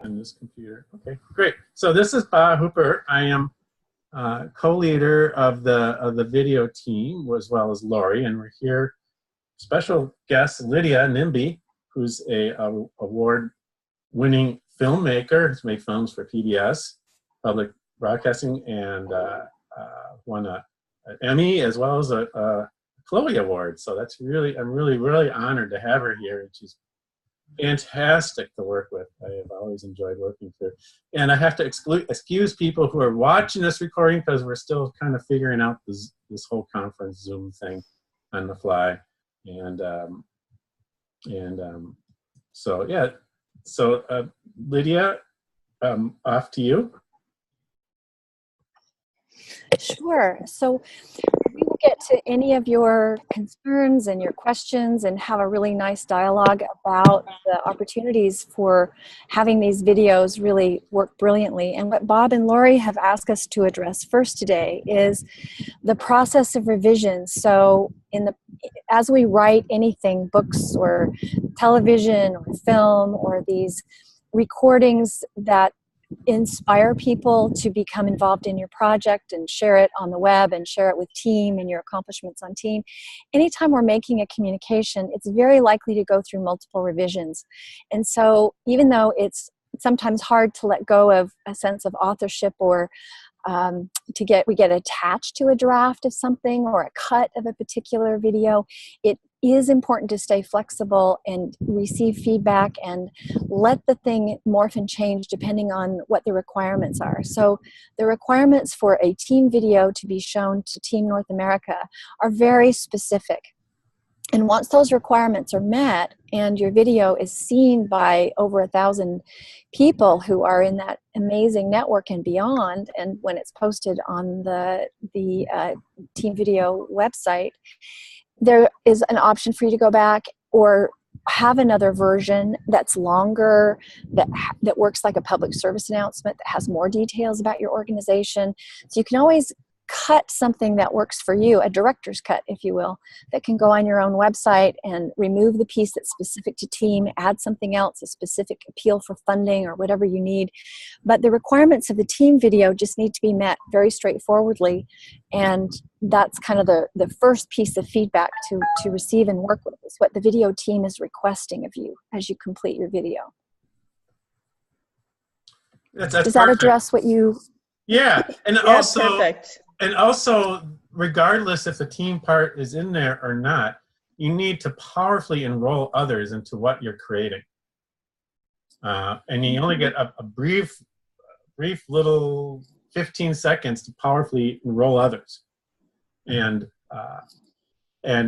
on this computer. Okay, great. So this is Bob Hooper. I am co-leader of the video team, as well as Lori, and we're here. Special guest Lydia Nibley, who's a award-winning filmmaker, who's made films for PBS, Public Broadcasting, and won an Emmy as well as a Chloe Award. So that's really, I'm really honored to have her here, and she's fantastic to work with. I have always enjoyed working with her. And I have to excuse people who are watching this recording because we're still kind of figuring out this whole conference Zoom thing on the fly. And so yeah, so Lydia, off to you. Sure. So we will get to any of your concerns and your questions and have a really nice dialogue about the opportunities for having these videos really work brilliantly. And what Bob and Lori have asked us to address first today is the process of revision. So as we write anything, books or television or film or these recordings that inspire people to become involved in your project and share it on the web and share it with team and your accomplishments on team. Anytime we're making a communication, it's very likely to go through multiple revisions. And so even though it's sometimes hard to let go of a sense of authorship or we get attached to a draft of something or a cut of a particular video, it is important to stay flexible and receive feedback and let the thing morph and change depending on what the requirements are. So the requirements for a team video to be shown to Team North America are very specific. And once those requirements are met and your video is seen by over 1,000 people who are in that amazing network and beyond, and when it's posted on the Team Video website, there is an option for you to go back or have another version that's longer, that works like a public service announcement, that has more details about your organization. So you can always cut something that works for you, a director's cut, if you will, that can go on your own website and remove the piece that's specific to team, add something else, a specific appeal for funding or whatever you need. But the requirements of the team video just need to be met very straightforwardly. And that's kind of the first piece of feedback to receive and work with, is what the video team is requesting of you as you complete your video. That's Does that address what you... Yeah, and yeah, also... perfect. And also, regardless if the team part is in there or not, you need to powerfully enroll others into what you're creating. And you only get a brief little 15 seconds to powerfully enroll others. And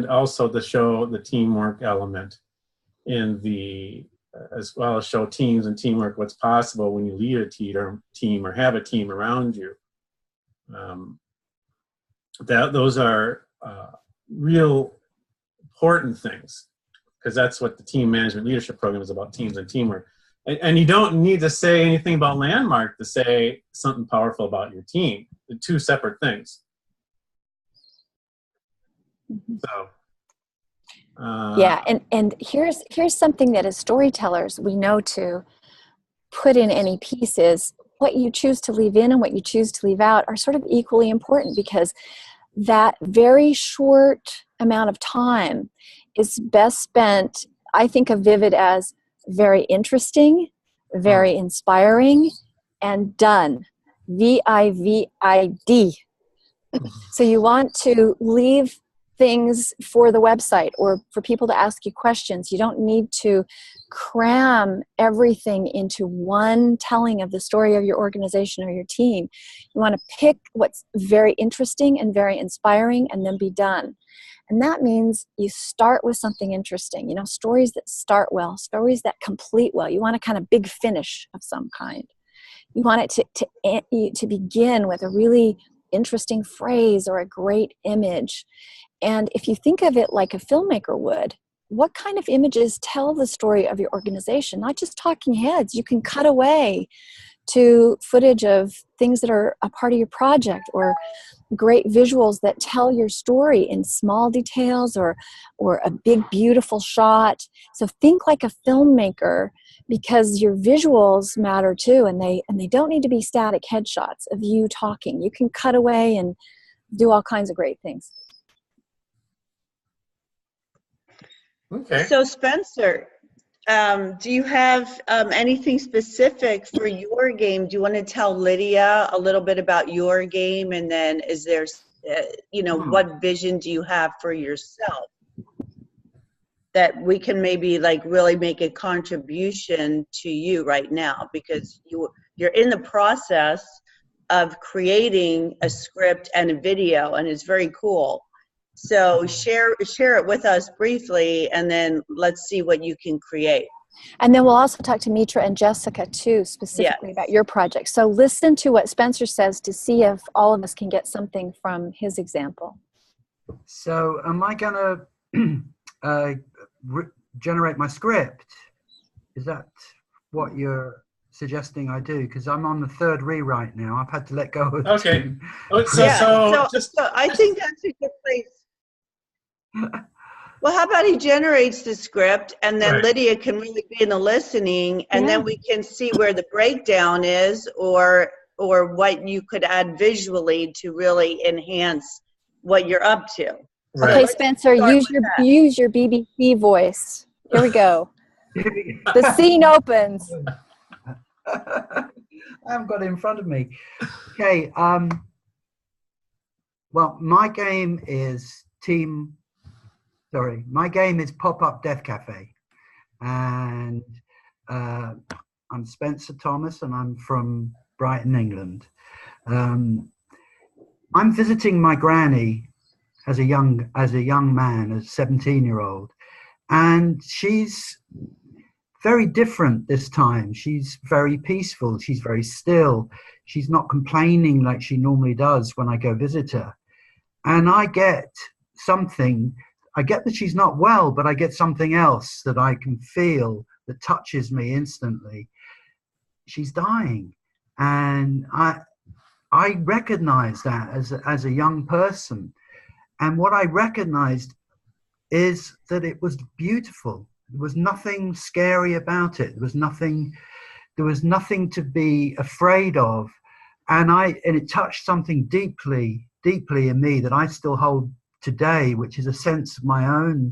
also to show the teamwork element in as well as show teams and teamwork what's possible when you lead a team or have a team around you. Those are real important things, because that's what the team management leadership program is about, teams and teamwork. And you don't need to say anything about Landmark to say something powerful about your team. They're two separate things. So. Yeah, and here's something that as storytellers we know to put in any piece is what you choose to leave in and what you choose to leave out are sort of equally important, because that very short amount of time is best spent, I think of Vivid as very interesting, very inspiring, and done. VIVID. So you want to leave things for the website or for people to ask you questions. You don't need to cram everything into one telling of the story of your organization or your team. You want to pick what's very interesting and very inspiring and then be done. And that means you start with something interesting, you know, stories that start well, stories that complete well. You want a kind of big finish of some kind. You want it to begin with a really interesting phrase or a great image. And if you think of it like a filmmaker would, what kind of images tell the story of your organization? Not just talking heads. You can cut away to footage of things that are a part of your project, or great visuals that tell your story in small details or a big beautiful shot. So think like a filmmaker because your visuals matter too, and they don't need to be static headshots of you talking. You can cut away and do all kinds of great things. Okay. So Spencer, do you have anything specific for your game? Do you want to tell Lydia a little bit about your game, and then is there, you know, what vision do you have for yourself that we can maybe like really make a contribution to you right now, because you're in the process of creating a script and a video, and it's very cool. So share it with us briefly, and then let's see what you can create. And then we'll also talk to Mitra and Jessica too, specifically about your project. So listen to what Spencer says to see if all of us can get something from his example. So am I going to generate my script? Is that what you're suggesting I do? Because I'm on the third rewrite now. I've had to let go of Okay. So I think that's a good place. Well, how about he generates the script, and then Right. Lydia can really be in the listening, and then we can see where the breakdown is, or what you could add visually to really enhance what you're up to. Right. Okay, Spencer, use your BBC voice. Here we go. The scene opens. I haven't got it in front of me. Okay. Well, my game is Pop-Up Death Cafe, and I'm Spencer Thomas, and I'm from Brighton, England. I'm visiting my granny as a young man, as a 17-year-old, and she's very different this time. She's very peaceful. She's very still. She's not complaining like she normally does when I go visit her. And I get that she's not well, but I get something else that I can feel that touches me instantly. She's dying. And I recognize that as a young person. And what I recognized is that it was beautiful. There was nothing scary about it. There was nothing to be afraid of. And it touched something deeply in me that I still hold today, which is a sense of my own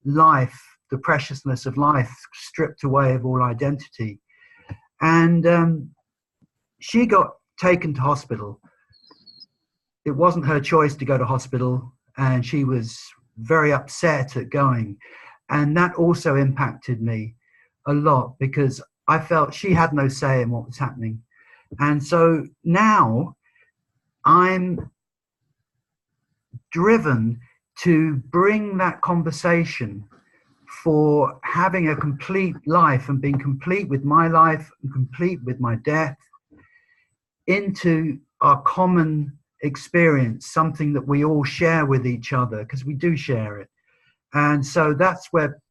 life, the preciousness of life stripped away of all identity. And she got taken to hospital. It wasn't her choice to go to hospital, and she was very upset at going. And that also impacted me a lot, because I felt she had no say in what was happening. And so now I'm driven to bring that conversation for having a complete life and being complete with my life and complete with my death into our common experience, something that we all share with each other, because we do share it. And so that's where,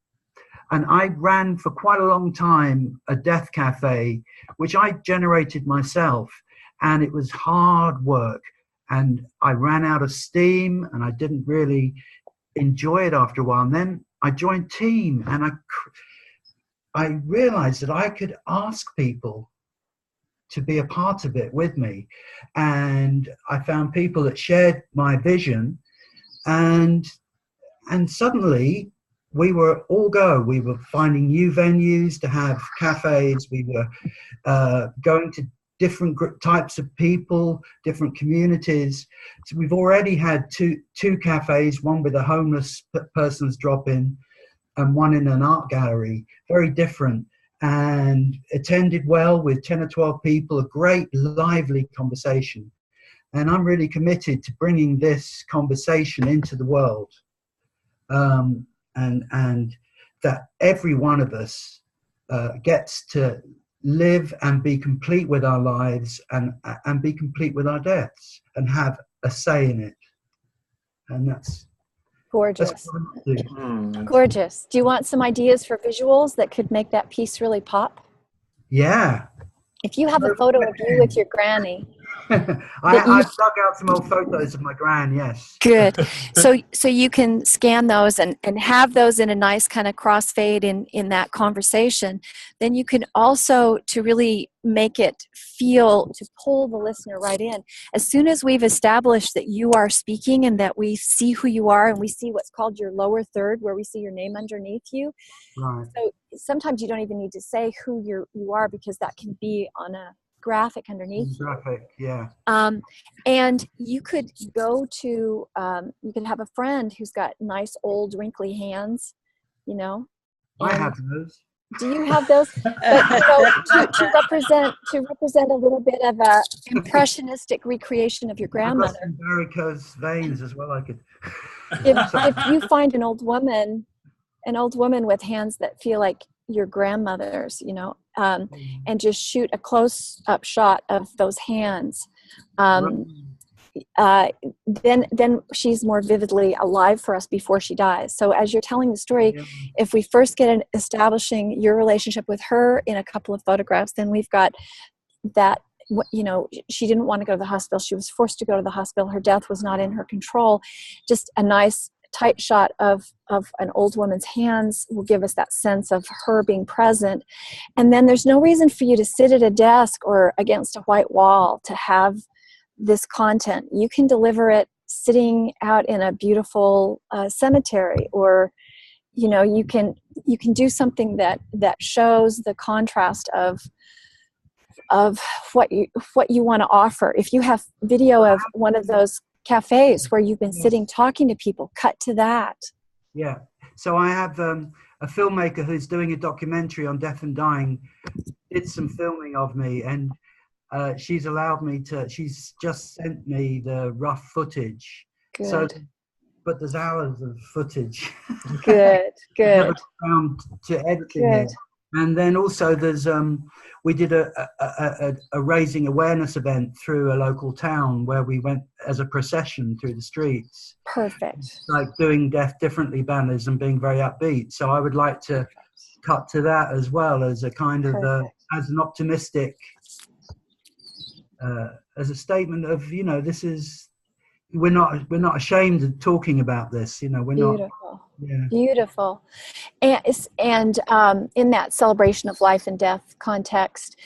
and I ran for quite a long time a death cafe, which I generated myself, and it was hard work. And I ran out of steam, and I didn't really enjoy it after a while. And then I joined Team, and I realized that I could ask people to be a part of it with me. And I found people that shared my vision, and suddenly we were all go. We were finding new venues to have cafes. We were going to different types of people, different communities. So we've already had two cafes, one with a homeless person's drop-in and one in an art gallery, very different, and attended well with 10 or 12 people, a great lively conversation. And I'm really committed to bringing this conversation into the world, and that every one of us gets to live and be complete with our lives, and be complete with our deaths, and have a say in it. And that's gorgeous. That's what I'm doing. Gorgeous. Do you want some ideas for visuals that could make that piece really pop? Yeah. If you have a photo of you with your granny, I've dug out some old photos of my gran, yes. Good. So you can scan those and have those in a nice kind of crossfade in that conversation. Then you can also, to really make it feel, to pull the listener right in, as soon as we've established that you are speaking and that we see who you are and we see what's called your lower third, where we see your name underneath you. Right. So sometimes you don't even need to say who you are, because that can be on a graphic underneath. Graphic, yeah. And you could go to, you could have a friend who's got nice old wrinkly hands, you know. I have those. Do you have those? But, you know, to represent a little bit of a impressionistic recreation of your grandmother. I've got some varicose veins as well. I could. If you find an old woman with hands that feel like your grandmother's, you know, and just shoot a close-up shot of those hands, then she's more vividly alive for us before she dies. So as you're telling the story, if we first get establishing your relationship with her in a couple of photographs, then we've got that, you know, she didn't want to go to the hospital. She was forced to go to the hospital. Her death was not in her control. Just a nice tight shot of an old woman's hands will give us that sense of her being present. And then there's no reason for you to sit at a desk or against a white wall to have this content. You can deliver it sitting out in a beautiful cemetery, or, you know, you can do something that shows the contrast of what you want to offer. If you have video of one of those cafes where you've been sitting talking to people, cut to that. Yeah. So I have a filmmaker who's doing a documentary on death and dying, did some filming of me, and she's allowed me to, she's just sent me the rough footage. Good. So, but there's hours of footage. Good. Never found to editing it. And then also there's we did a raising awareness event through a local town where we went as a procession through the streets. Perfect. Like doing Death Differently banners and being very upbeat. So I would like to cut to that as well as a kind of as an optimistic, as a statement of, you know, this is, we're not ashamed of talking about this, you know, we're Beautiful. not. Yeah. Beautiful. And in that celebration of life and death context,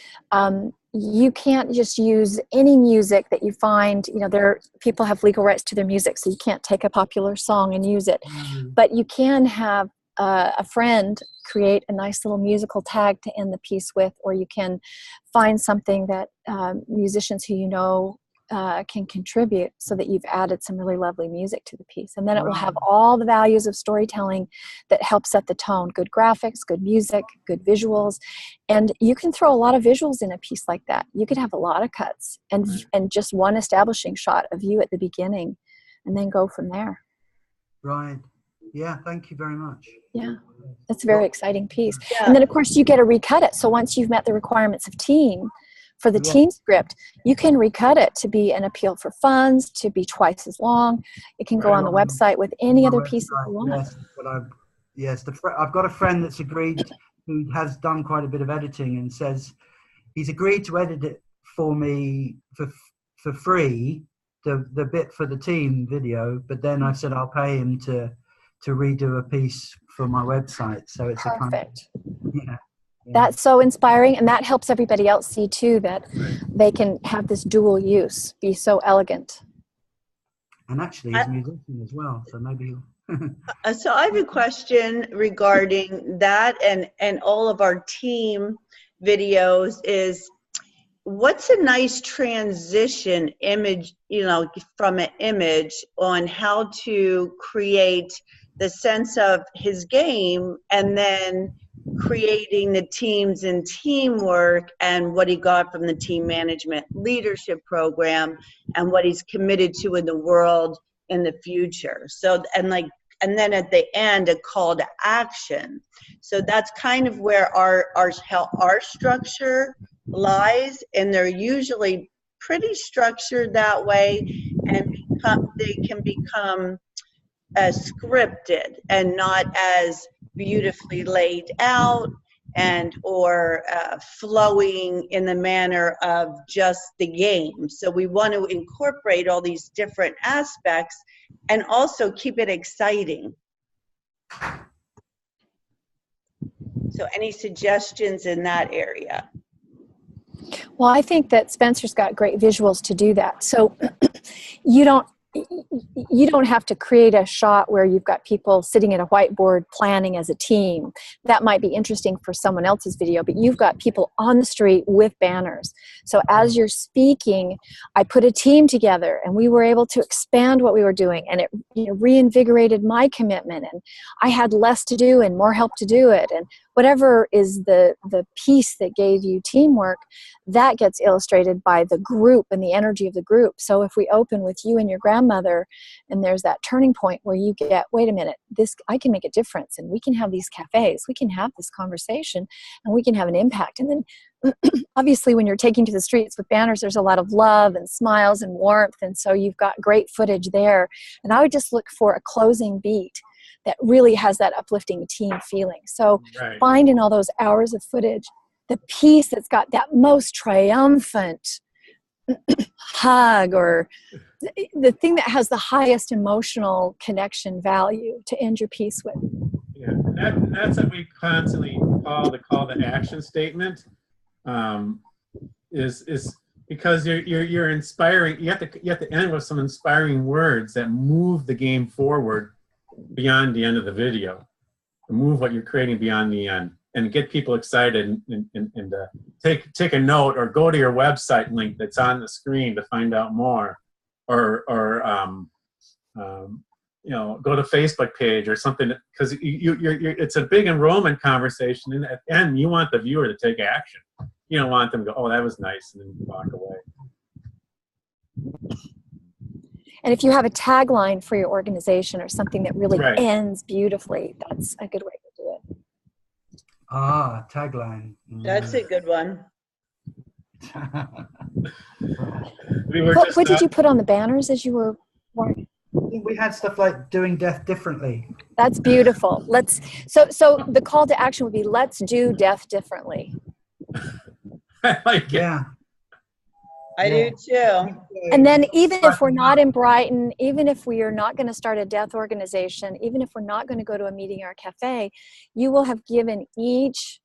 you can't just use any music that you find, you know, people have legal rights to their music, so you can't take a popular song and use it. But you can have a friend create a nice little musical tag to end the piece with, or you can find something that musicians who you know can contribute, so that you've added some really lovely music to the piece. And then it will have all the values of storytelling that help set the tone. Good graphics, good music, good visuals. And you can throw a lot of visuals in a piece like that. You could have a lot of cuts and just one establishing shot of you at the beginning, and then go from there. Right. Yeah, thank you very much. Yeah, that's a very exciting piece. Yeah. And then, of course, you get to recut it. So once you've met the requirements of team, for the team script, you can recut it to be an appeal for funds, to be twice as long. It can go on the website with any other piece you want. Yes, I've got a friend that's agreed, who has done quite a bit of editing, and says he's agreed to edit it for me for free, the bit for the team video, but then I've said I'll pay him to redo a piece for my website. So it's perfect. A kind of, That's so inspiring, and that helps everybody else see too that they can have this dual use, be so elegant. And actually he's a musician as well, so maybe so I have a question regarding that and all of our team videos. Is what's a nice transition image, you know, from an image on how to create the sense of his game, and then creating the teams and teamwork, and what he got from the team management leadership program, and what he's committed to in the world in the future. So, and then at the end, a call to action. So that's kind of where our structure lies, and they're usually pretty structured that way, and they can become scripted and not as beautifully laid out and or flowing in the manner of just the game. So we want to incorporate all these different aspects and also keep it exciting. So any suggestions in that area? Well, I think that Spencer's got great visuals to do that. So you don't have to create a shot where you've got people sitting at a whiteboard planning as a team. That might be interesting for someone else's video, but you've got people on the street with banners. So as you're speaking, I put a team together and we were able to expand what we were doing, and it reinvigorated my commitment, and I had less to do and more help to do it. And whatever is the piece that gave you teamwork, that gets illustrated by the group and the energy of the group. So if we open with you and your grandmother, and there's that turning point where you get, wait a minute, I can make a difference, and we can have these cafes, we can have this conversation, and we can have an impact. And then obviously when you're taking to the streets with banners, there's a lot of love and smiles and warmth, and so you've got great footage there. And I would just look for a closing beat that really has that uplifting team feeling. So find in all those hours of footage the piece that's got that most triumphant hug, or the thing that has the highest emotional connection value to end your piece with. Yeah, and that's what we constantly call the action statement. Is because you're inspiring. You have to end with some inspiring words that move the game forward beyond the end of the video, move what you're creating beyond the end, and get people excited, and take a note or go to your website link that's on the screen to find out more, or go to Facebook page or something, because it's a big enrollment conversation, and at the end you want the viewer to take action. You don't want them to go, oh, that was nice, and then walk away. And if you have a tagline for your organization or something that really ends beautifully, that's a good way to do it. Ah, tagline. That's a good one. What did you put on the banners as you were working? We had stuff like doing death differently. That's beautiful. So the call to action would be, let's do death differently. I like it. Yeah. I do too. And then even if we're not in Brighton, even if we are not going to start a death organization, even if we're not going to go to a meeting or a cafe, you will have given each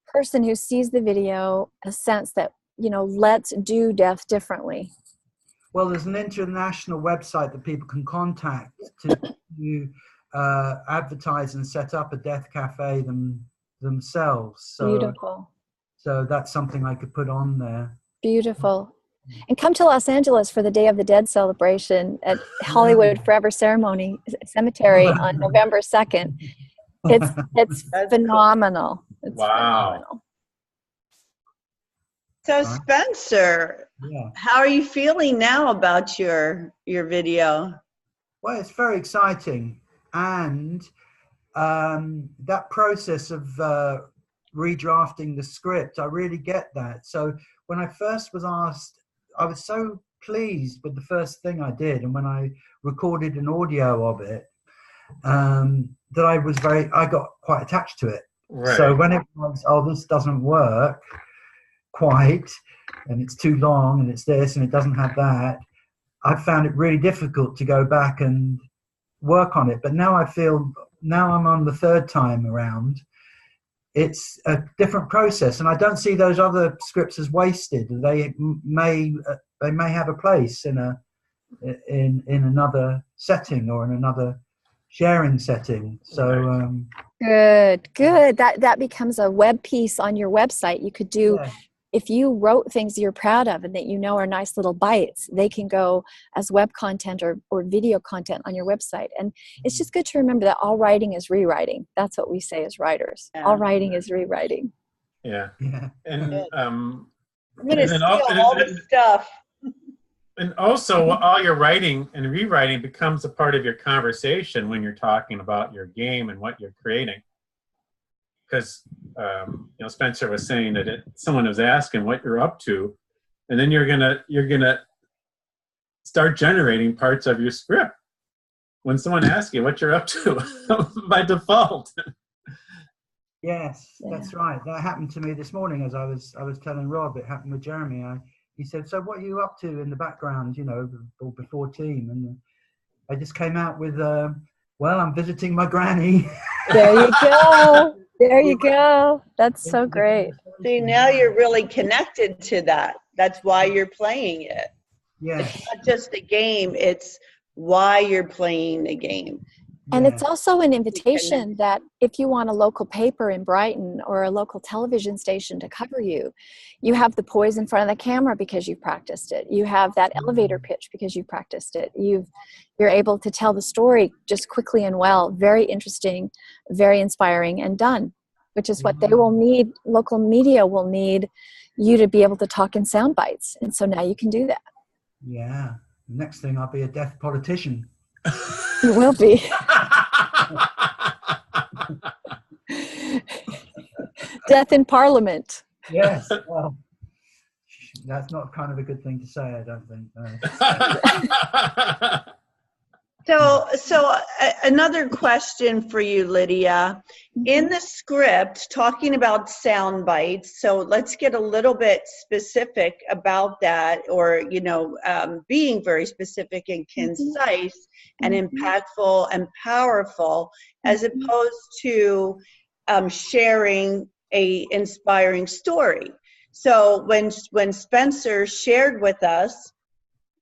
person who sees the video a sense that, let's do death differently. Well, there's an international website that people can contact to advertise and set up a death cafe themselves. So, beautiful. So that's something I could put on there. Beautiful. And come to Los Angeles for the Day of the Dead celebration at Hollywood Forever Cemetery on November 2nd. It's phenomenal. It's phenomenal. So Spencer, how are you feeling now about your video? Well, it's very exciting, and that process of redrafting the script, I really get that. So when I first was asked, I was so pleased with the first thing I did, and when I recorded an audio of it, that I got quite attached to it. Right. So when it was, oh, this doesn't work quite, and it's too long, and it's this, and it doesn't have that, I found it really difficult to go back and work on it. But now I'm on the third time around. It's a different process, and I don't see those other scripts as wasted. They may have a place in another setting or in another sharing setting. So good. That becomes a web piece on your website. You could do. Yeah. If you wrote things you're proud of and that are nice little bites, they can go as web content or video content on your website. And it's just good to remember that all writing is rewriting. That's what we say as writers. Yeah. All writing is rewriting. Yeah. And I'm gonna steal all the stuff. And also, all your writing and rewriting becomes a part of your conversation when you're talking about your game and what you're creating. Because Spencer was saying that someone was asking what you're up to, and then you're gonna start generating parts of your script when someone asks you what you're up to by default. Yes, Yeah. that's right. That happened to me this morning as I was telling Rob. It happened with Jeremy. He said, "So what are you up to in the background, you know, or before team?" And I just came out with, "Well, I'm visiting my granny." There you go. There you go. That's so great. See, now you're really connected to that. That's why you're playing it. Yes. It's not just a game, it's why you're playing the game. And Yeah. it's also an invitation that if you want a local paper in Brighton or a local television station to cover you, you have the poise in front of the camera because you've practiced it. You have that elevator pitch because you've practiced it. You're able to tell the story just quickly and well, very interesting, very inspiring, and done, which is what they will need. Local media will need you to be able to talk in sound bites. And so now you can do that. Yeah. Next thing, I'll be a deaf politician. You will be. Death in Parliament. Yes. Well, that's not kind of a good thing to say, I don't think. So another question for you, Lydia. In the script, talking about sound bites, so let's get a little bit specific about that, or, you know, being very specific and concise and impactful and powerful, as opposed to sharing a inspiring story. So when Spencer shared with us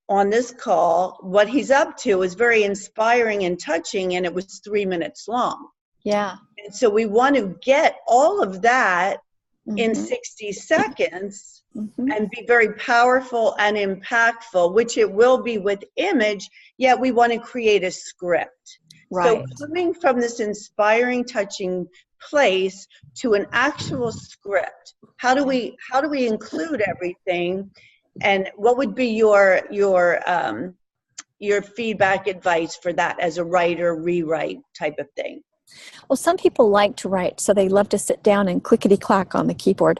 on this call, what he's up to is very inspiring and touching, and it was 3 minutes long. Yeah. And so we want to get all of that in 60 seconds and be very powerful and impactful, which it will be with image, yet we want to create a script. Right. So coming from this inspiring, touching place to an actual script, how do we include everything? And what would be your feedback advice for that as a writer, rewrite type of thing? Well, some people like to write, so they love to sit down and clickety-clack on the keyboard.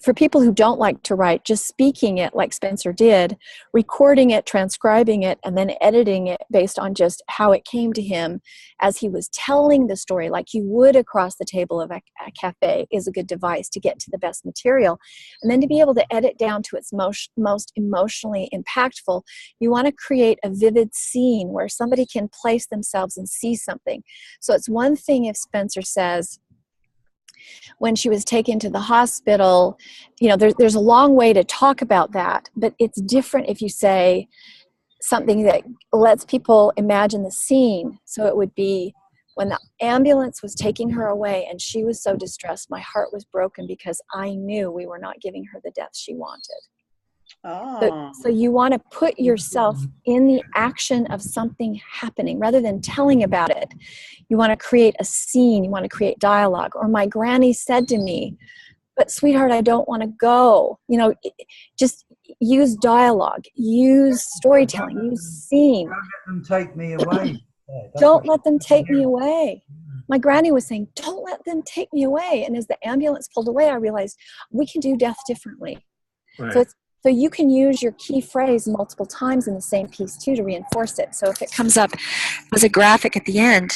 For people who don't like to write, just speaking it like Spencer did, recording it, transcribing it, and then editing it based on just how it came to him as he was telling the story like you would across the table of a cafe is a good device to get to the best material. And then to be able to edit down to its most emotionally impactful, you want to create a vivid scene where somebody can place themselves and see something. So it's one thing if Spencer says, when she was taken to the hospital, you know, there's a long way to talk about that, but it's different if you say something that lets people imagine the scene. So it would be when the ambulance was taking her away and she was so distressed, my heart was broken because I knew we were not giving her the death she wanted. Oh. So you want to put yourself in the action of something happening rather than telling about it. You want to create a scene. You want to create dialogue. Or my granny said to me, but sweetheart, I don't want to go. You know, just use dialogue, use storytelling, use scene. Don't let them take me away. Don't let them take me away. My granny was saying, don't let them take me away. And as the ambulance pulled away, I realized we can do death differently. Right. So you can use your key phrase multiple times in the same piece too to reinforce it. So if it comes up as a graphic at the end,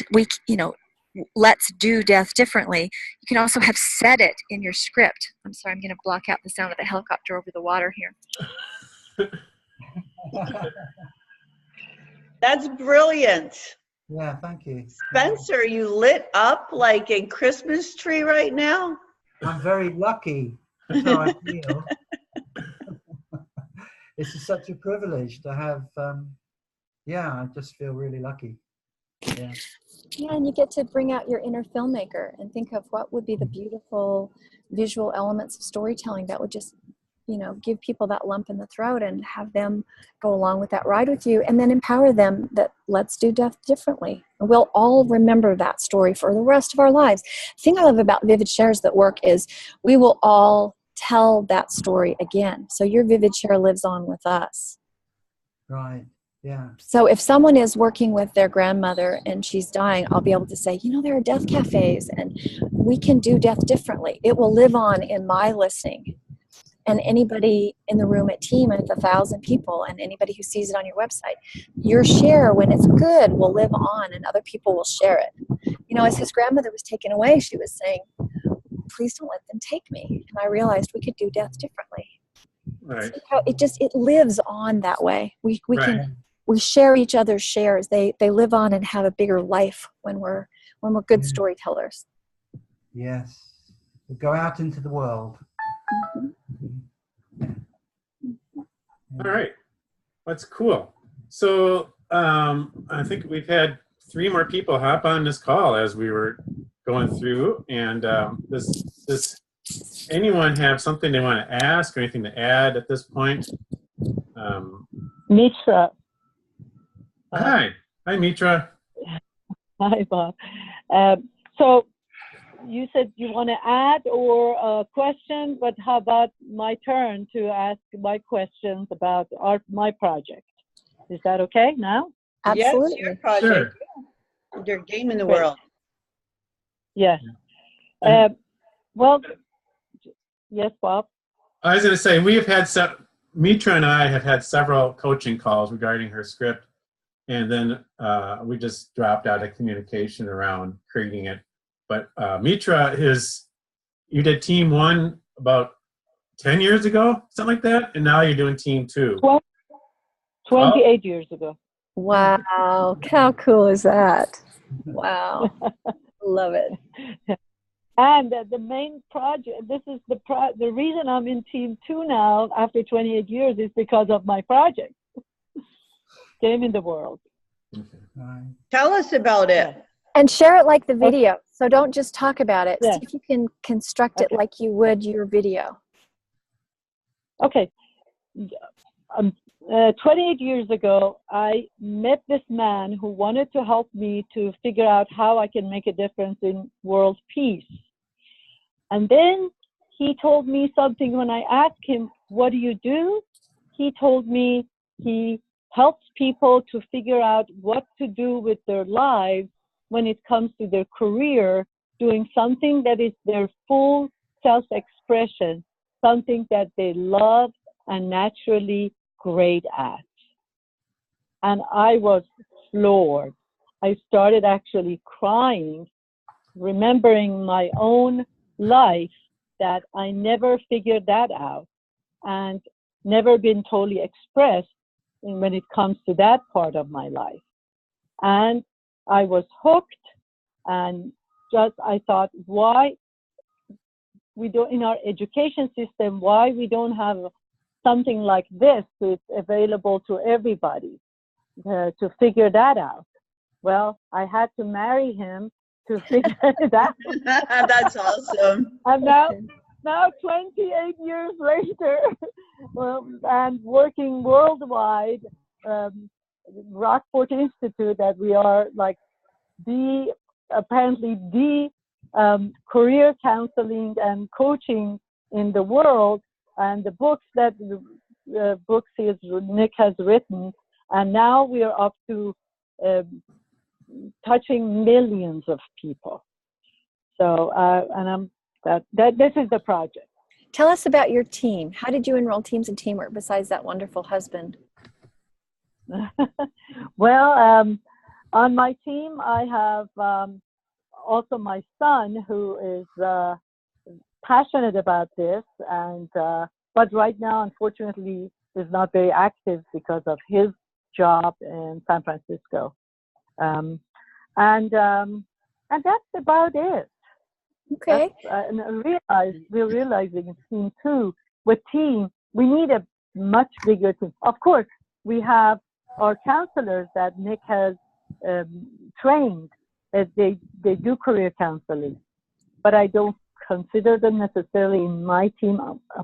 let's do death differently. You can also have said it in your script. I'm sorry, I'm going to block out the sound of the helicopter over the water here. That's brilliant. Yeah, thank you. Spencer, you lit up like a Christmas tree right now. I'm very lucky. That's how I feel. It's such a privilege to have, I just feel really lucky. Yeah. Yeah, and you get to bring out your inner filmmaker and think of what would be the beautiful visual elements of storytelling that would just, you know, give people that lump in the throat and have them go along with that ride with you and then empower them that let's do death differently. And we'll all remember that story for the rest of our lives. The thing I love about Vivid Shares that work is we will all tell that story again. So your Vivid Share lives on with us. Right. Yeah. So if someone is working with their grandmother and she's dying, I'll be able to say, you know, there are death cafes and we can do death differently. It will live on in my listening. And anybody in the room at team, it's 1,000 people, and anybody who sees it on your website, your share, when it's good, will live on and other people will share it. You know, as his grandmother was taken away, she was saying, please don't let them take me. And I realized we could do death differently. Right. See how it lives on that way. We Right. we share each other's shares. They live on and have a bigger life when we're good storytellers. Yes. We go out into the world. All right. That's cool. So I think we've had 3 more people hop on this call as we were going through. And does anyone have something they want to ask or anything to add at this point? Mitra. Hi, Mitra. Hi, Bob. So you said you want to add or a question, but how about my turn to ask my questions about my project? Is that okay now? Absolutely. Yes, your project. Sure. Your game in the Great. world. Yes. Well, yes, Bob. I was going to say, Mitra and I have had several coaching calls regarding her script, and then we just dropped out of communication around creating it. But Mitra you did team 1 about 10 years ago, something like that, and now you're doing team 2. 28 years ago. Wow, how cool is that? Wow, love it. And the main project, this is the reason I'm in team 2 now after 28 years is because of my project, Game in the World. Tell us about it. Yeah. And share it like the video. So don't just talk about it. Yeah. See if you can construct it like you would your video. Okay. 28 years ago, I met this man who wanted to help me to figure out how I can make a difference in world peace. And then he told me something when I asked him, what do you do? He told me he helps people to figure out what to do with their lives when it comes to their career, doing something that is their full self-expression, something that they love and naturally great at. And I was floored. I started actually crying, remembering my own life, that I never figured that out and never been totally expressed when it comes to that part of my life. And I was hooked, and I thought, why we don't, in our education system, why we don't have something like this that's available to everybody to figure that out. Well, I had to marry him to figure it out. That's awesome. And now 28 years later, and working worldwide, Rockport Institute, that we are like apparently the career counseling and coaching in the world, and the books that Nick has written, and now we are up to touching millions of people. So, and this is the project. Tell us about your team. How did you enroll teams in teamwork besides that wonderful husband? Well, on my team, I have also my son, who is passionate about this, and but right now, unfortunately, is not very active because of his job in San Francisco. And that's about it. Okay. And we're realizing in team 2, with team, we need a much bigger team. Of course, we have our counselors that Nick has trained, that they do career counseling, but I don't consider them necessarily in my team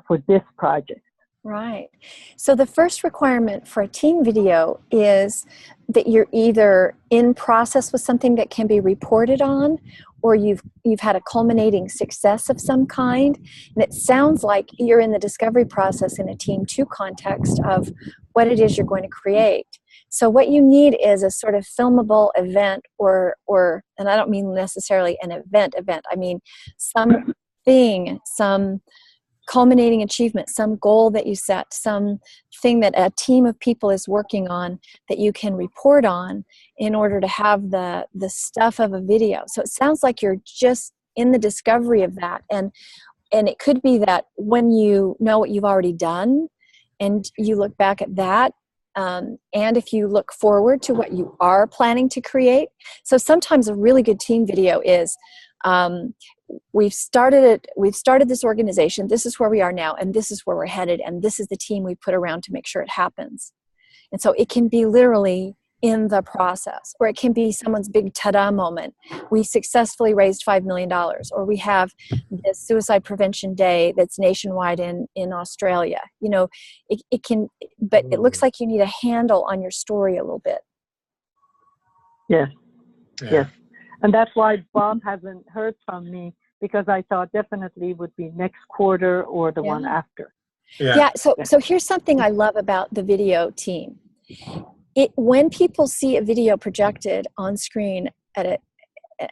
for this project. Right. So the first requirement for a team video is that you're either in process with something that can be reported on, or you've had a culminating success of some kind. And it sounds like you're in the discovery process in a team 2 context of what it is you're going to create. So what you need is a sort of filmable event, or and I don't mean necessarily an event. I mean something, some culminating achievement, some goal that you set, some thing that a team of people is working on that you can report on in order to have the stuff of a video. So it sounds like you're just in the discovery of that. And it could be that when you know what you've already done and you look back at that, and if you look forward to what you are planning to create. So sometimes a really good team video is, we've started this organization, this is where we are now, and this is where we're headed, and this is the team we put around to make sure it happens. And so it can be literally in the process, or it can be someone's big ta-da moment. We successfully raised $5 million, or we have this suicide prevention day that's nationwide in Australia. You know, it can, but it looks like you need a handle on your story a little bit. Yes, Yeah. yes. And that's why Bob hasn't heard from me, because I thought definitely would be next quarter or the one after. Yeah. So here's something I love about the video team. When people see a video projected on screen at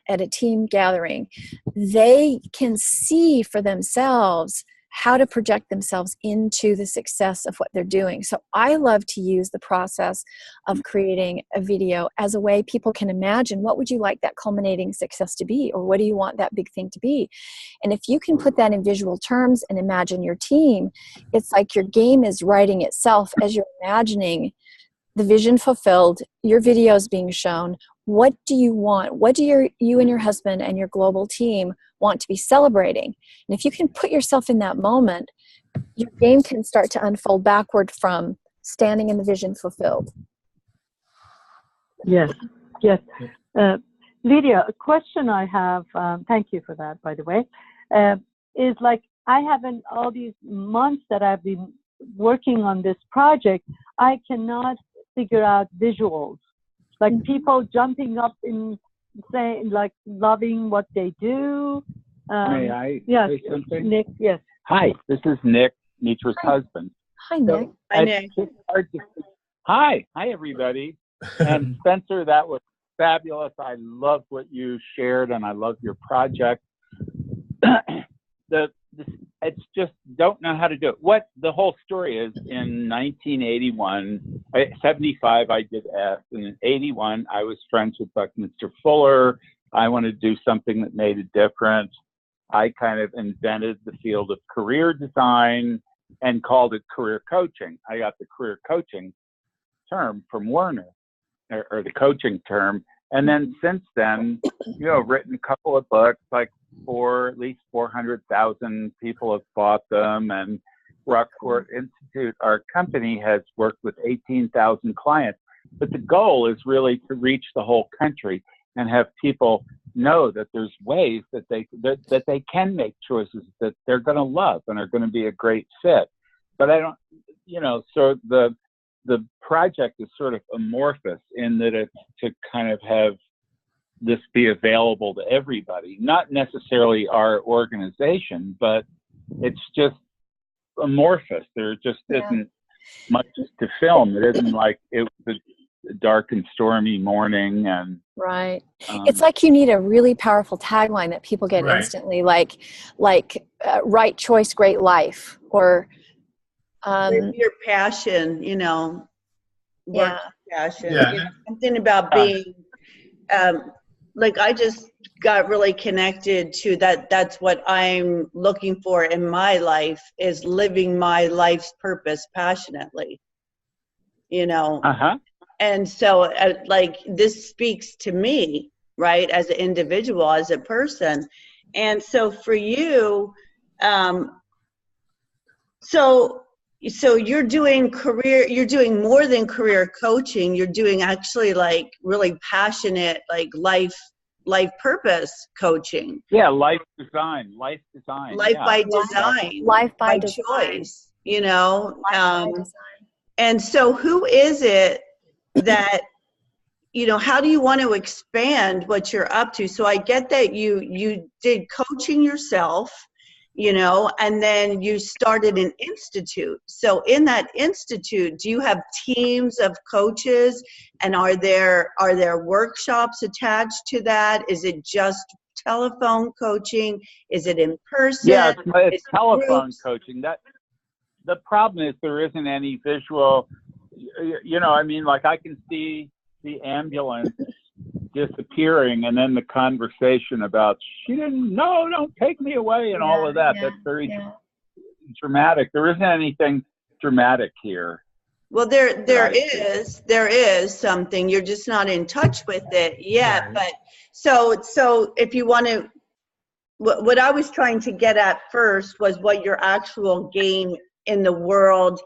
a team gathering, they can see for themselves how to project themselves into the success of what they're doing. So I love to use the process of creating a video as a way people can imagine, what would you like that culminating success to be, or what do you want that big thing to be? And if you can put that in visual terms and imagine your team, it's like your game is writing itself as you're imagining the vision fulfilled, your videos being shown. What do you want? What do you and your husband and your global team want to be celebrating? And if you can put yourself in that moment, your game can start to unfold backward from standing in the vision fulfilled. Yes, yes. Lydia, a question I have, thank you for that, by the way, is like, I haven't, all these months that I've been working on this project, I cannot figure out visuals, like people jumping up and saying, like, loving what they do. May I say something? Nick, yes. Hi, this is Nick, Mitra's husband. Hi, Nick. So, Hi, Nick. it's hard to, hi, everybody. And Spencer, that was fabulous. I love what you shared, and I love your project. It's just don't know how to do it. What the whole story is, in 1981, 75, I did S, and in 81, I was friends with Buckminster Fuller. I wanted to do something that made a difference. I kind of invented the field of career design and called it career coaching. I got the career coaching term from Werner, or the coaching term. And then since then, you know, written a couple of books, like at least 400,000 people have bought them. And Rockport Institute, our company, has worked with 18,000 clients. But the goal is really to reach the whole country and have people know that there's ways that they can make choices that they're going to love and are going to be a great fit. But I don't, you know, so the project is sort of amorphous in that it's to kind of have this be available to everybody, not necessarily our organization, but it's just amorphous. There just isn't much to film. It isn't like it was a dark and stormy morning. And right. It's like you need a really powerful tagline that people get instantly, like right choice, great life, or your passion, you know, work passion. Yeah. You know, something about being, like, I just got really connected to that. That's what I'm looking for in my life, is living my life's purpose passionately, you know. And so, like, this speaks to me, right, as an individual, as a person. And so for you, so you're doing more than career coaching. You're doing actually, like, really passionate, like, life purpose coaching. Yeah, life design. Life by design. Life by choice, you know. Life by design. And so who is it that, you know, how do you want to expand what you're up to? So I get that you did coaching yourself, you know, and then you started an institute. So in that institute, do you have teams of coaches, and are there workshops attached to that? Is it just telephone coaching? Is it in person? Yeah, it's telephone coaching. The problem is there isn't any visual, you know, I mean, like, I can see the ambulance disappearing, and then the conversation about don't take me away, and all of that. That's very dramatic. There isn't anything dramatic here. Well, there is something. You're just not in touch with it yet. Right. But so if you want to, what I was trying to get at first was what your actual game in the world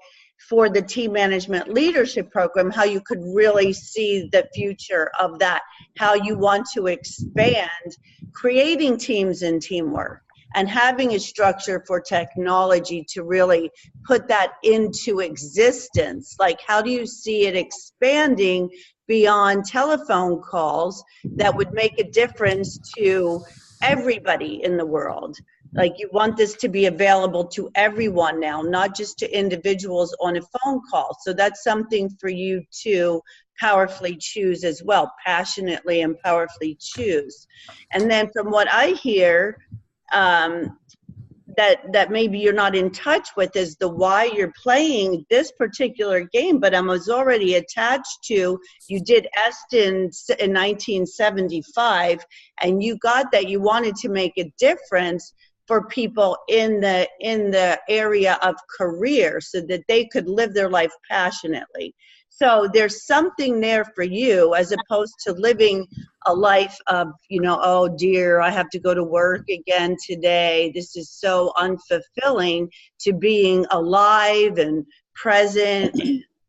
for the team management leadership program, how you could really see the future of that, how you want to expand creating teams and teamwork, and having a structure for technology to really put that into existence. Like, how do you see it expanding beyond telephone calls that would make a difference to everybody in the world? Like, you want this to be available to everyone now, not just to individuals on a phone call. So that's something for you to powerfully choose as well, passionately and powerfully choose. And then from what I hear, that maybe you're not in touch with is the why you're playing this particular game. But I was already attached to, you did Eston in 1975, and you got that you wanted to make a difference for people in the area of career so that they could live their life passionately. So there's something there for you, as opposed to living a life of, oh dear, I have to go to work again today. This is so unfulfilling, to being alive and present.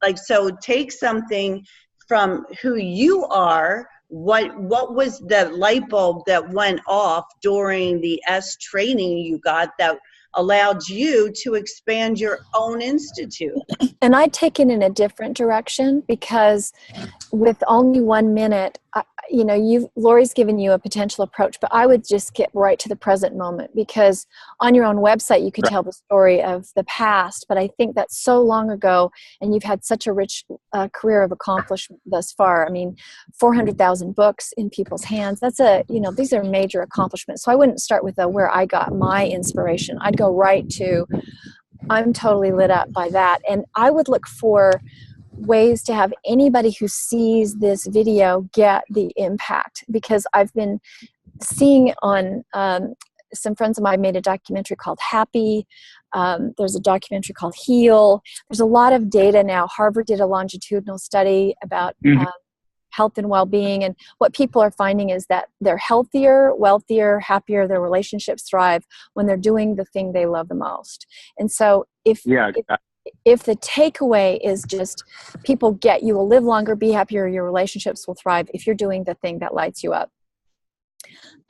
Like, so take something from who you are. What was the light bulb that went off during the S training you got that allowed you to expand your own institute? And I'd taken in a different direction, because with only 1 minute, Lori's given you a potential approach, but I would just get right to the present moment, because on your own website, you could tell the story of the past, but I think that's so long ago, and you've had such a rich career of accomplishment thus far. I mean, 400,000 books in people's hands. That's these are major accomplishments. So I wouldn't start with where I got my inspiration. I'd go right to, I'm totally lit up by that. And I would look for ways to have anybody who sees this video get the impact, because I've been seeing on some friends of mine made a documentary called Happy. There's a documentary called Heal. There's a lot of data now. Harvard did a longitudinal study about health and well-being, and what people are finding is that they're healthier, wealthier, happier, their relationships thrive when they're doing the thing they love the most. And so if the takeaway is just, people you will live longer, be happier, your relationships will thrive if you're doing the thing that lights you up.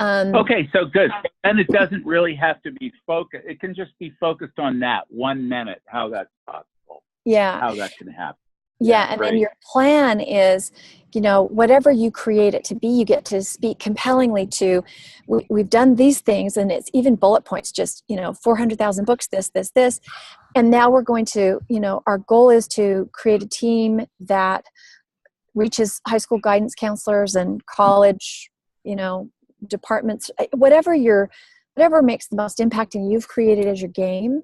Okay, so good. And it doesn't really have to be focused. It can just be focused on that 1 minute, how that's possible. Yeah. How that can happen. Yeah, and then your plan is, whatever you create it to be, you get to speak compellingly to, we've done these things, and it's even bullet points, just, 400,000 books, this. And now we're going to, our goal is to create a team that reaches high school guidance counselors and college, departments, whatever makes the most impact and you've created as your game.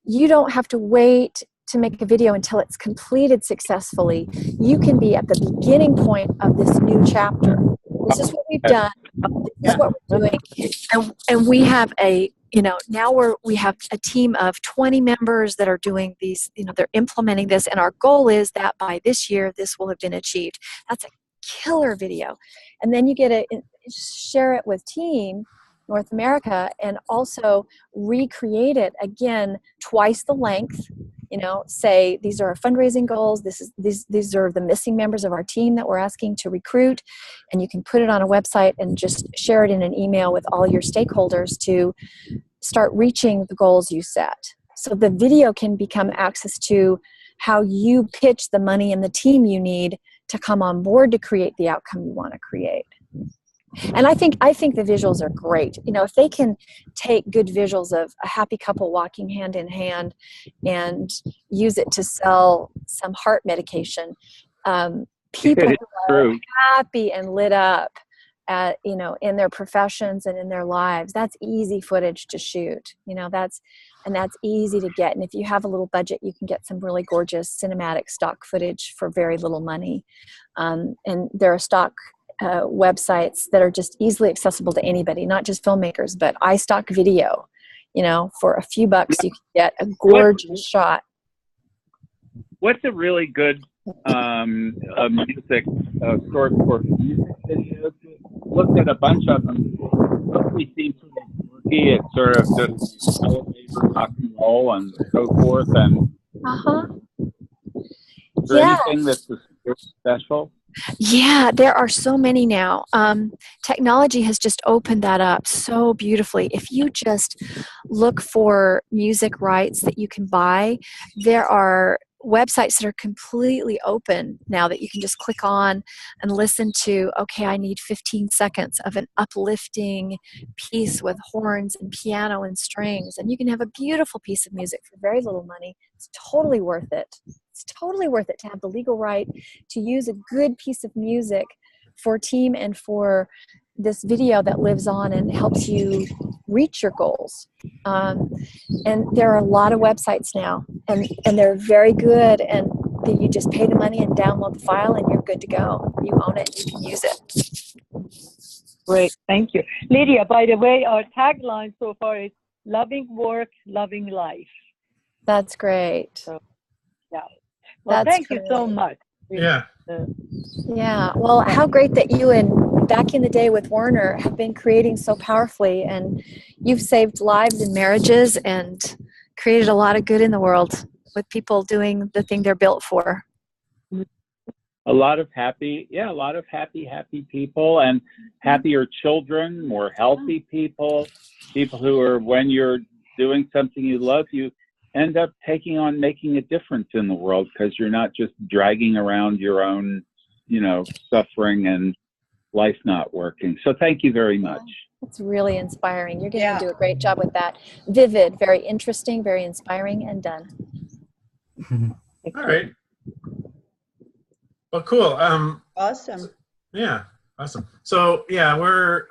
You don't have to wait to make a video until it's completed successfully. You can be at the beginning point of this new chapter. This is what we've done. This is what we're doing. And we have now we have a team of 20 members that are doing these, they're implementing this. And our goal is that by this year, this will have been achieved. That's a killer video. And then you get to share it with Team North America and also recreate it again, twice the length. Say these are our fundraising goals. These are the missing members of our team that we're asking to recruit, and you can put it on a website and just share it in an email with all your stakeholders to start reaching the goals you set. So the video can become access to how you pitch the money and the team you need to come on board to create the outcome you want to create. And I think the visuals are great. If they can take good visuals of a happy couple walking hand in hand and use it to sell some heart medication, people who are happy and lit up at, in their professions and in their lives, that's easy footage to shoot. That's easy to get. And if you have a little budget, you can get some really gorgeous cinematic stock footage for very little money. And there are stock websites that are just easily accessible to anybody, not just filmmakers, but iStock Video. For a few bucks, you can get a gorgeous shot. What's a really good music source for music videos? Looked at a bunch of them. Mostly seem sort of quirky. It's sort of just elevator rock and roll and so forth. And is there anything that's special? Yeah, there are so many now. Technology has just opened that up so beautifully. If you just look for music rights that you can buy, there are websites that are completely open now that you can just click on and listen to. Okay, I need 15 seconds of an uplifting piece with horns and piano and strings, and you can have a beautiful piece of music for very little money. It's totally worth it. It's totally worth it to have the legal right to use a good piece of music for team and for this video that lives on and helps you reach your goals. And there are a lot of websites now, and they're very good, and you just pay the money and download the file and you're good to go. You own it, you can use it. Great, thank you. Lydia, by the way, our tagline so far is loving work, loving life. That's great. So, yeah. Well, thank you so much. Yeah. Yeah. Well, how great that you and back in the day with Warner have been creating so powerfully, and you've saved lives and marriages and created a lot of good in the world with people doing the thing they're built for. A lot of happy people, and happier children, more healthy people who are, when you're doing something you love, you end up taking on making a difference in the world because you're not just dragging around your own, suffering and life not working. So thank you very much. It's really inspiring. You're going to do a great job with that. Vivid, very interesting, very inspiring, and done. All right. Well, cool. Awesome. Yeah, awesome. So yeah, we're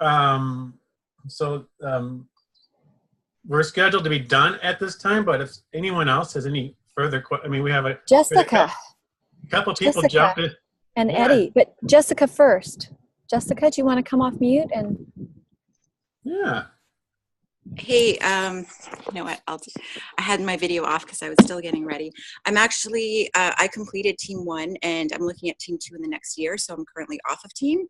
scheduled to be done at this time, but if anyone else has any further questions, we have a couple people jumped in. And Eddie, but Jessica first. Jessica, do you want to come off mute? And yeah. Hey, you know what? I had my video off because I was still getting ready. I'm actually, I completed Team 1 and I'm looking at Team 2 in the next year. So I'm currently off of Team.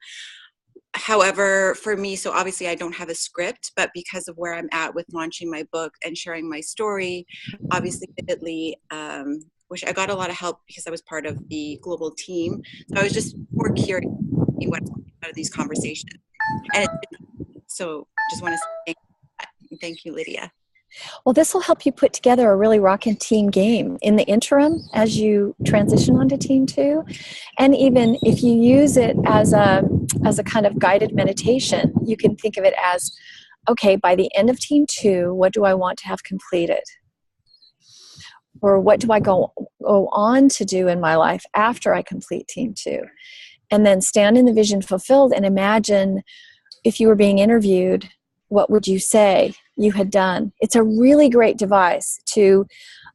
However, for me, so obviously I don't have a script, but because of where I'm at with launching my book and sharing my story, obviously vividly, which I got a lot of help because I was part of the global team. So I was just more curious what's out of these conversations. And so just want to say thank you, Lydia. well, this will help you put together a really rockin' team game in the interim as you transition onto Team 2. And even if you use it as a kind of guided meditation, you can think of it as, okay, by the end of Team 2, what do I want to have completed? Or what do I go on to do in my life after I complete Team 2? And then stand in the vision fulfilled and imagine if you were being interviewed, what would you say you had done? It's a really great device to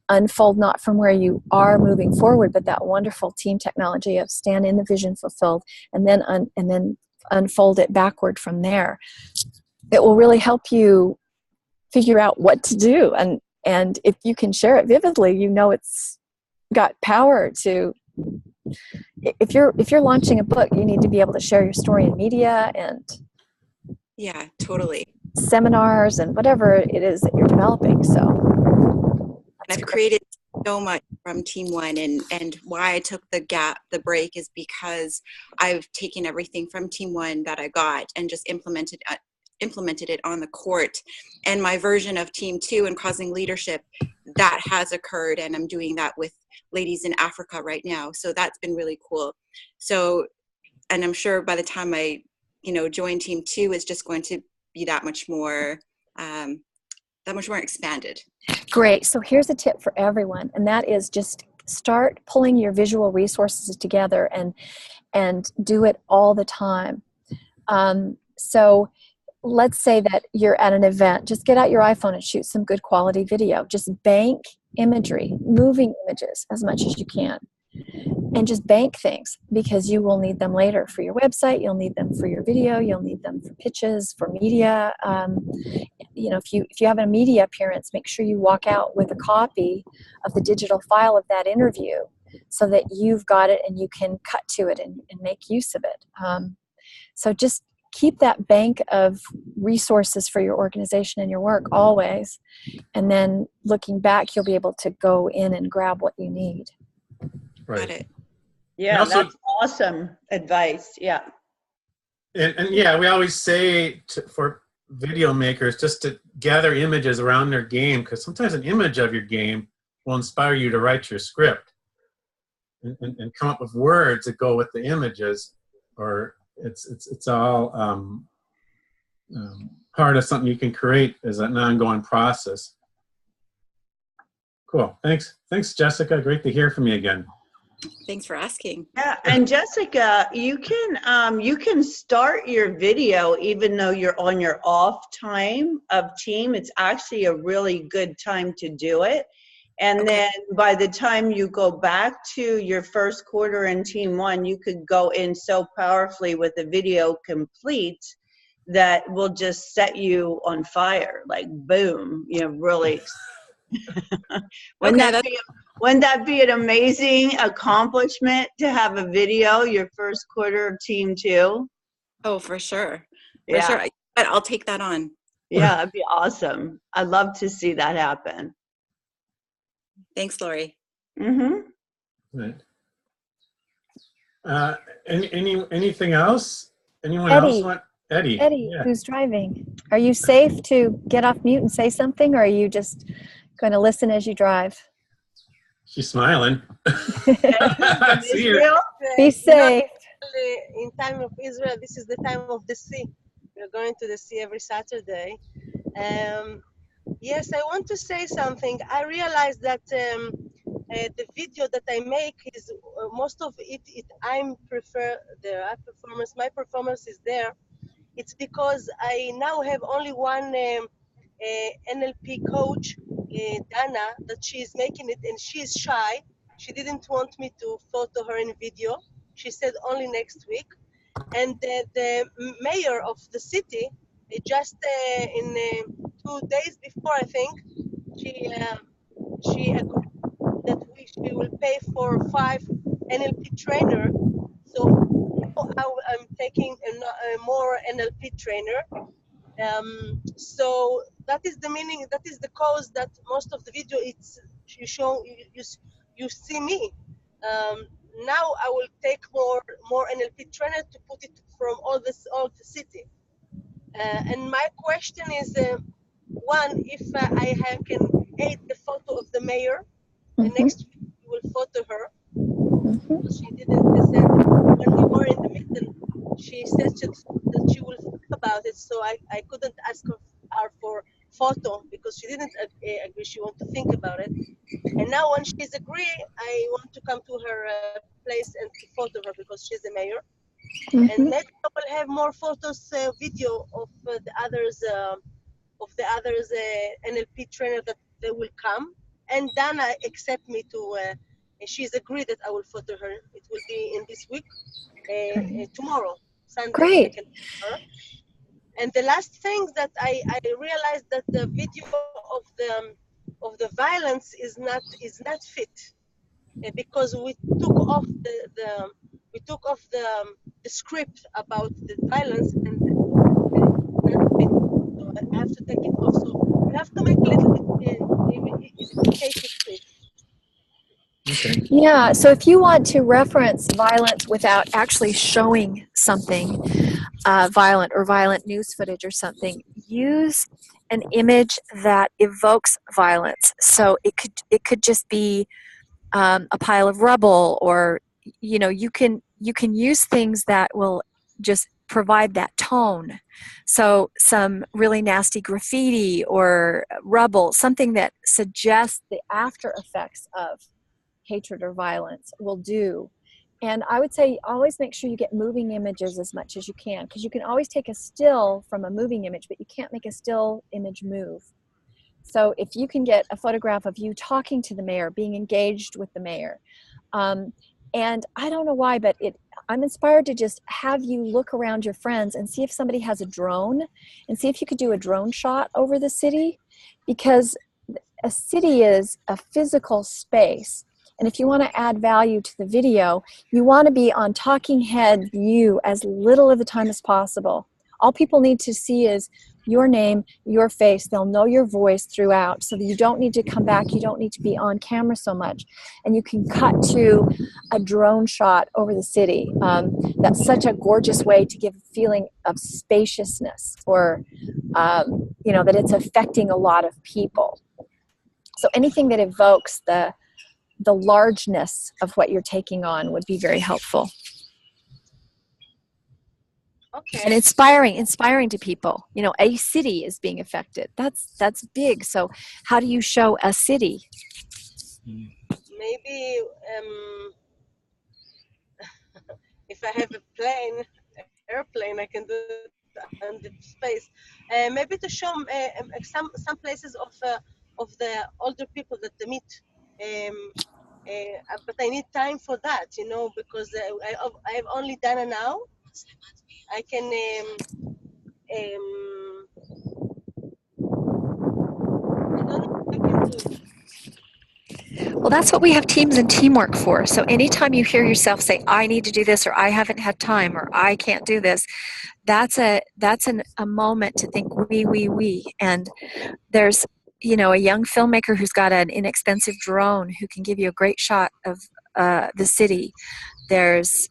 unfold not from where you are moving forward, but that wonderful team technology of stand in the vision fulfilled and then unfold it backward from there. It will really help you figure out what to do. And if you can share it vividly, it's got power to. If you're launching a book, you need to be able to share your story in media and yeah, totally. seminars and whatever it is that you're developing. So I've created so much from Team 1, and why I took the break is because I've taken everything from Team 1 that I got and just implemented it on the court. And my version of Team 2 and causing leadership, that has occurred, and I'm doing that with ladies in Africa right now. So that's been really cool. So, and I'm sure by the time I join Team 2, it's just going to be that much more expanded. Great. So here's a tip for everyone, and that is just start pulling your visual resources together and do it all the time. So let's say that you're at an event. Just get out your iPhone and shoot some good quality video. Just bank imagery, moving images as much as you can. and just bank things, because you will need them later for your website, you'll need them for your video, you'll need them for pitches, for media. You know, if you have a media appearance, make sure you walk out with a copy of the digital file of that interview, so that you've got it and you can cut to it and make use of it. So just keep that bank of resources for your organization and your work always. And then looking back, you'll be able to go in and grab what you need. Right. Got it. Yeah, also, that's awesome advice. Yeah. And yeah, we always say for video makers just to gather images around their game, because sometimes an image of your game will inspire you to write your script and come up with words that go with the images, or it's all part of something you can create as an ongoing process. Cool. Thanks, Jessica. Great to hear from you again. Thanks for asking. Yeah, and Jessica, you can start your video even though you're on your off time of team. It's actually a really good time to do it. And Okay. then by the time you go back to your first quarter in team one, you could go in so powerfully with the video complete that will just set you on fire, like boom, you know, really. Wouldn't that be an amazing accomplishment to have a video your first quarter of team two? Oh, for sure. Yeah. For sure. But I'll take that on. Yeah, that'd be awesome. I'd love to see that happen. Thanks, Lori. Mm-hmm. Right. Anything else? Anyone Eddie. else want? Eddie, yeah. Who's driving? Are you safe to get off mute and say something, or are you just going to listen as you drive? She's smiling. See you. Be safe. In time of Israel, this is the time of the sea. We're going to the sea every Saturday. Yes, I want to say something. I realized that the video that I make is most of it. I prefer my performance is there. It's because I now have only one NLP coach, Dana, that she's making it, and she's shy. She didn't want me to photo her in video. She said only next week. And the mayor of the city, just in 2 days before, I think, she agreed that she will pay for 5 NLP trainer. So now I'm taking a more NLP trainer. So that is the meaning. That is the cause that most of the video you see me. Now I will take more NLP trainer to put it from all the city. And my question is, one, if I can add the photo of the mayor, and next week we will photo her. She didn't say when we were in the meeting. She said that she will think about it, so I couldn't ask her for photo because she didn't agree. She wanted to think about it, and now when she's agree, I want to come to her place and to photo her because she's the mayor. And maybe I will have more photos, video of the others NLP trainer that they will come, and Dana accept me to. She's agreed that I will photo her. It will be in this week, tomorrow, Sunday. Great. And the last thing that I realized that the video of the violence is not fit, because we took off the script about the violence, and not fit. So I have to take it off. So we have to make a little bit educated with. Okay. Yeah, so if you want to reference violence without actually showing something violent or violent news footage or something, use an image that evokes violence. So it could just be a pile of rubble, or you can use things that will just provide that tone. So some really nasty graffiti or rubble, something that suggests the after effects of hatred or violence will do. And I would say always make sure you get moving images as much as you can, because you can always take a still from a moving image, but you can't make a still image move. So if you can get a photograph of you talking to the mayor, being engaged with the mayor, And I don't know why, but I'm inspired to just have you look around your friends and see if somebody has a drone, and see if you could do a drone shot over the city, because a city is a physical space. And if you want to add value to the video, you want to be on talking head view as little of the time as possible. All people need to see is your name, your face. They'll know your voice throughout, so that you don't need to come back. You don't need to be on camera so much. And you can cut to a drone shot over the city. That's such a gorgeous way to give a feeling of spaciousness, or, that it's affecting a lot of people. So anything that evokes the largeness of what you're taking on would be very helpful. Okay. And inspiring to people. A city is being affected. That's big. So how do you show a city? Maybe if I have a airplane, I can do it on the space. Maybe to show some places of the older people that they meet. But I need time for that, because I've only done an hour. I can I don't know if I can do it. Well, that's what we have teams and teamwork for. So anytime you hear yourself say, I need to do this, or I haven't had time, or I can't do this, that's a moment to think we. And there's, a young filmmaker who's got an inexpensive drone who can give you a great shot of the city. There's,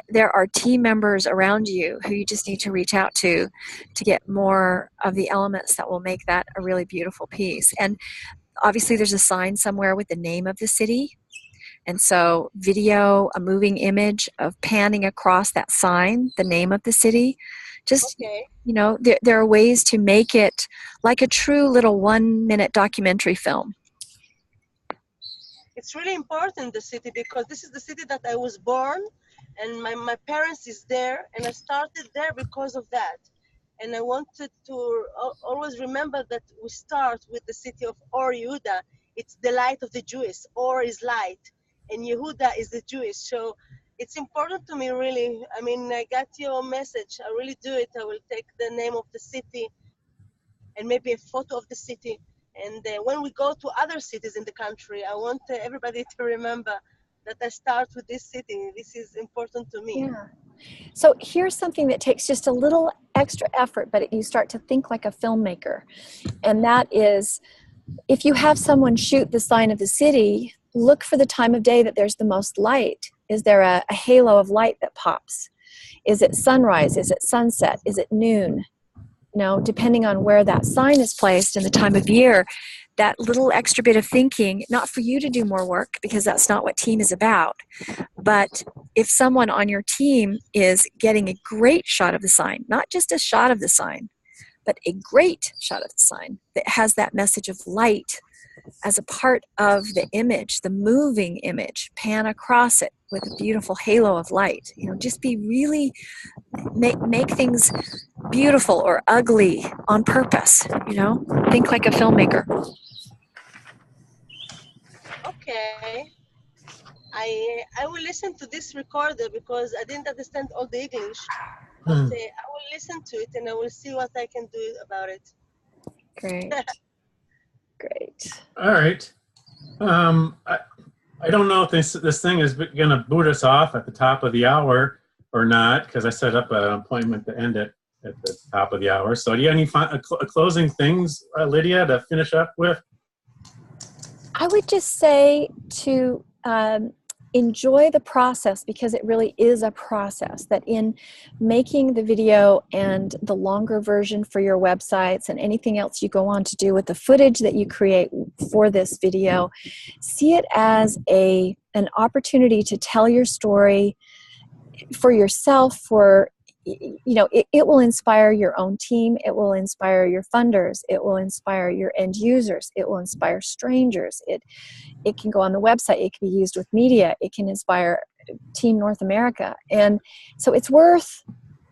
there are team members around you who you just need to reach out to get more of the elements that will make that a really beautiful piece. And obviously there's a sign somewhere with the name of the city. And so video, a moving image of panning across that sign, the name of the city, just, Okay. There are ways to make it like a true little 1-minute documentary film. It's really important, the city, because this is the city that I was born, and my parents is there, and I started there because of that. And I wanted to always remember that we start with the city of Or Yehuda. It's the light of the Jews. Or is light, and Yehuda is the Jewish. So it's important to me, really. I mean, I got your message. I really do it. I will take the name of the city and maybe a photo of the city. And when we go to other cities in the country, I want everybody to remember that I start with this city. This is important to me. Yeah. So here's something that takes just a little extra effort, but you start to think like a filmmaker. And that is, if you have someone shoot the sign of the city, look for the time of day that there's the most light. Is there a halo of light that pops? Is it sunrise? Is it sunset? Is it noon? Depending on where that sign is placed and the time of year, that little extra bit of thinking, not for you to do more work, because that's not what team is about. But if someone on your team is getting a great shot of the sign, not just a shot of the sign, but a great shot of the sign that has that message of light as a part of the image, the moving image, pan across it with a beautiful halo of light. Just be really, make things beautiful or ugly on purpose. Think like a filmmaker. Okay. I will listen to this recorder because I didn't understand all the English. But I will listen to it and I will see what I can do about it. Great. Great. All right. I don't know if this thing is going to boot us off at the top of the hour or not, because I set up an appointment to end it at the top of the hour. So do you have any closing things, Lydia, to finish up with? I would just say to enjoy the process, because it really is a process, that in making the video and the longer version for your websites and anything else you go on to do with the footage that you create for this video, see it as an opportunity to tell your story for yourself, it will inspire your own team, it will inspire your funders, it will inspire your end users, it will inspire strangers, it can go on the website, it can be used with media, it can inspire Team North America. And so it's worth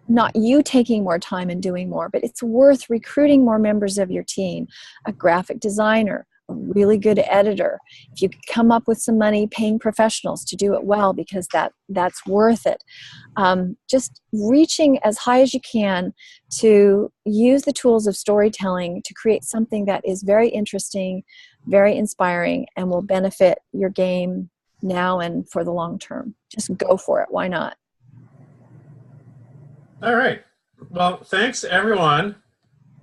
not you taking more time and doing more, but it's worth recruiting more members of your team, a graphic designer, a really good editor, if you could come up with some money paying professionals to do it well, because that's worth it. Just reaching as high as you can to use the tools of storytelling to create something that is very interesting, very inspiring, and will benefit your game now and for the long term. Just go for it. Why not? All right. Well, thanks everyone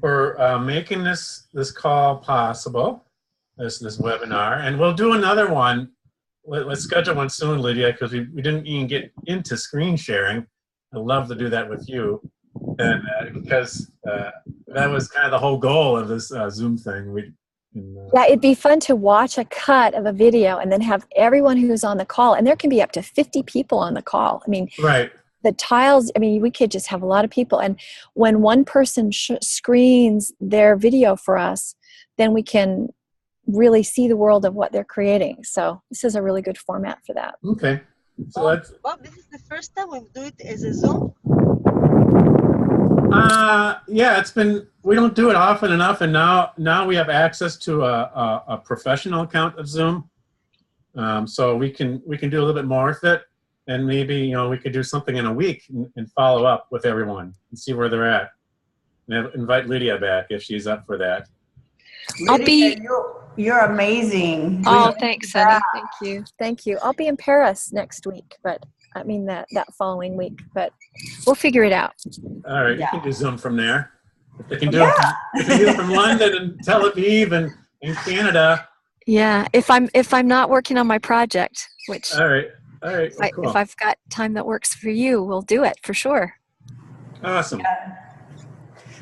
for making this call possible, this webinar, and we'll do another one. Let's schedule one soon, Lydia, because we didn't even get into screen sharing. I'd love to do that with you, and because that was kind of the whole goal of this Zoom thing. Yeah, it'd be fun to watch a cut of a video and then have everyone who's on the call, and there can be up to 50 people on the call. I mean, right. The tiles, I mean, we could just have a lot of people. And when one person screens their video for us, then we can really see the world of what they're creating. So this is a really good format for that. Okay. So let's... Well, this is the first time we do it as a Zoom. Yeah, we don't do it often enough, and now we have access to a professional account of Zoom, so we can do a little bit more with it, and maybe we could do something in a week and follow up with everyone and see where they're at, and invite Lydia back if she's up for that. Lydia, you're amazing. Oh, thanks, honey. Thank you. I'll be in Paris next week, but I mean that following week, but we'll figure it out. All right, yeah. You can do Zoom from there. If they can do it from London and Tel Aviv and Canada. Yeah, if I'm not working on my project, which all right, well, cool. If I've got time that works for you, we'll do it for sure. Awesome. Yeah.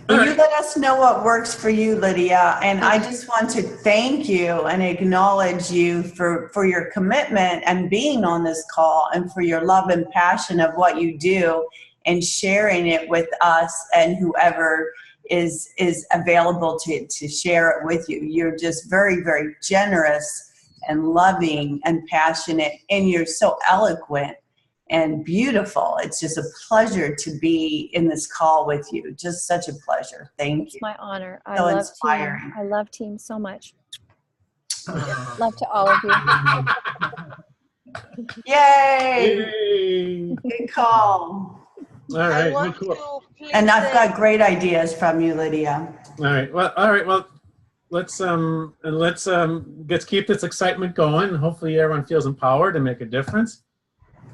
Well, you let us know what works for you, Lydia, and I just want to thank you and acknowledge you for your commitment and being on this call, and for your love and passion of what you do and sharing it with us and whoever is available to share it with you. You're just very, very generous and loving and passionate, and you're so eloquent and beautiful. It's just a pleasure to be in this call with you. Just such a pleasure. Thank you. It's my honor. So inspiring. Team. I love Team so much. Love to all of you. Yay! Good call. All right. Cool. And I've got great ideas from you, Lydia. All right. Well, let's keep this excitement going. Hopefully everyone feels empowered to make a difference.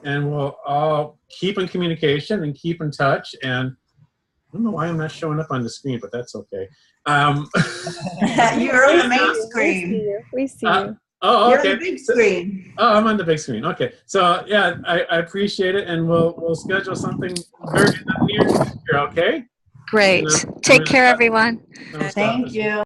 And we'll all keep in communication and keep in touch. And I don't know why I'm not showing up on the screen, but that's okay. You're on the main screen. We see you. Oh, okay. You're on the big screen. Oh, I'm on the big screen. Okay. So yeah, I appreciate it, and we'll schedule something very near future. Okay. Great. Take care, everyone. Thank you.